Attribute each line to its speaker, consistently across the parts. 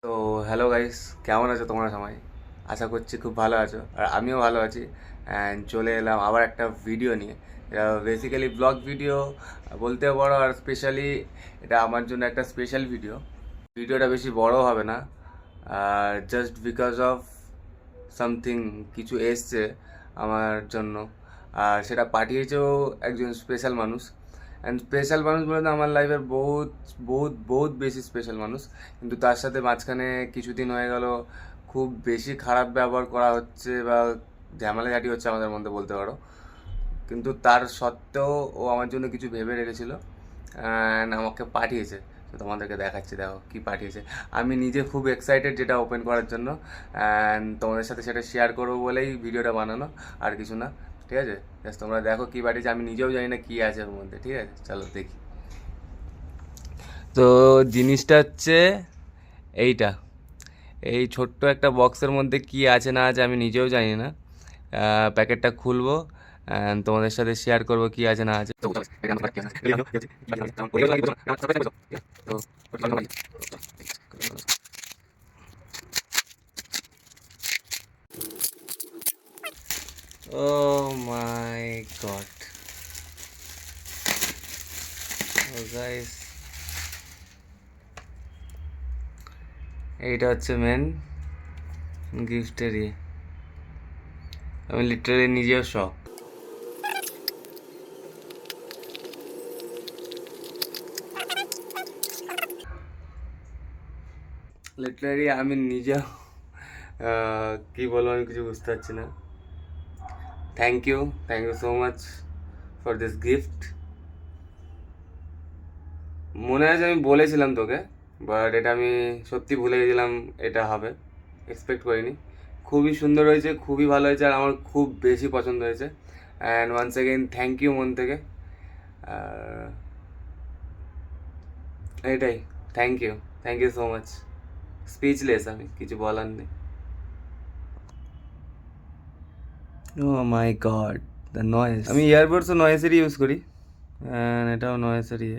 Speaker 1: তো hello guys, কেমন আছো তোমরা সবাই? আশা করছি খুব ভালো আছো, আর আমিও ভালো আছি। অ্যান্ড চলে এলাম আবার একটা ভিডিও নিয়ে। এটা বেসিক্যালি ব্লগ ভিডিও বলতে পারো, আর স্পেশালি এটা আমার জন্য একটা স্পেশাল ভিডিও। ভিডিওটা বেশি বড় হবে না, আর জাস্ট বিকজ অফ সামথিং কিছু এসছে আমার জন্য, আর সেটা পাঠিয়েছেও একজন স্পেশাল মানুষ। অ্যান্ড স্পেশাল মানুষ বলতে আমার লাইফের বহুত বহুত বহুত বেশি স্পেশাল মানুষ, কিন্তু তার সাথে মাঝখানে কিছুদিন হয়ে গেল খুব বেশি খারাপ ব্যবহার করা হচ্ছে বা ঝামেলাঝাটি হচ্ছে আমাদের মধ্যে বলতে পারো। কিন্তু তার সত্ত্বেও ও আমার জন্য কিছু ভেবে রেখেছিল অ্যান্ড আমাকে পাঠিয়েছে। তো তোমাদেরকে দেখাচ্ছি, দেখো কি পাঠিয়েছে। আমি নিজে খুব এক্সাইটেড যেটা ওপেন করার জন্য, অ্যান্ড তোমাদের সাথে সেটা শেয়ার করবো বলেই ভিডিওটা বানানো, আর কিছু না। ঠিক আছে, জাস্ট তোমরা দেখো কি পাঠিয়েছে। আমি নিজেও জানি না কী আছে ওর মধ্যে। ঠিক আছে, চলো দেখি। তো জিনিসটা হচ্ছে এইটা, এই ছোট্ট একটা বক্সের মধ্যে কি আছে না আছে আমি নিজেও জানি না। প্যাকেটটা খুলবো and তোমাদের সাথে শেয়ার করবো কি আছে না আছে। Oh my god. Oh guys, এইটা হচ্ছে মেন গিফটের ইয়ে। আমি লিটারালি নিজেও শখ। লিটারালি আমি নিজেও কী বলবো, আমি কিছু বুঝতে পারছি না। Thank you so much for this gift. মনে আছে আমি বলেছিলাম তোকে, বাট এটা আমি সত্যি ভুলে গেছিলাম এটা হবে। এক্সপেক্ট করিনি। খুবই সুন্দর হয়েছে, খুবই ভালো হয়েছে, আর আমার খুব বেশি পছন্দ হয়েছে। And once again thank you মন থেকে। এটাই, thank you so much. Speechless, আমি কিছু বলার নেই। Oh my god, the noise. আমি ইয়ারবাডসও নয়েসেরই ইউজ করি, অ্যান্ড এটাও নয়েসেরই।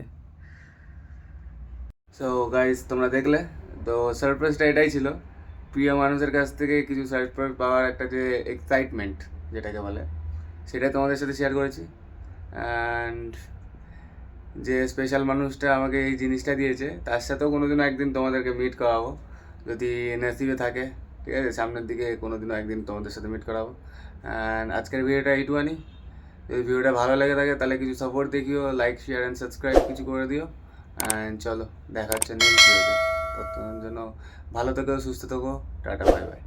Speaker 1: সো গাইজ, তোমরা দেখলে তো সারপ্রাইজটা এটাই ছিল। প্রিয় মানুষের কাছ থেকে কিছু সারপ্রাইজ পাওয়ার একটা যে এক্সাইটমেন্ট যেটাকে বলে, সেটাই তোমাদের সাথে শেয়ার করেছি। অ্যান্ড যে স্পেশাল মানুষটা আমাকে এই জিনিসটা দিয়েছে, তার সাথেও কোনোদিনও একদিন তোমাদেরকে মিট করাবো, যদি নসিবে থাকে। ঠিক আছে, সামনের দিকে কোনোদিনও একদিন তোমাদের সাথে মিট করাবো। অ্যান্ড আজকের ভিডিওটা এইটুখানি। যদি ভিডিওটা ভালো লেগে থাকে তাহলে কিছু সাপোর্ট দেখিও, লাইক শেয়ার অ্যান্ড সাবস্ক্রাইব কিছু করে দিও। অ্যান্ড চলো দেখা হচ্ছে নেক্সট ভিডিওতে। ততক্ষণের জন্য ভালো থেকো, সুস্থ থেকো, টাটা, বাই বাই।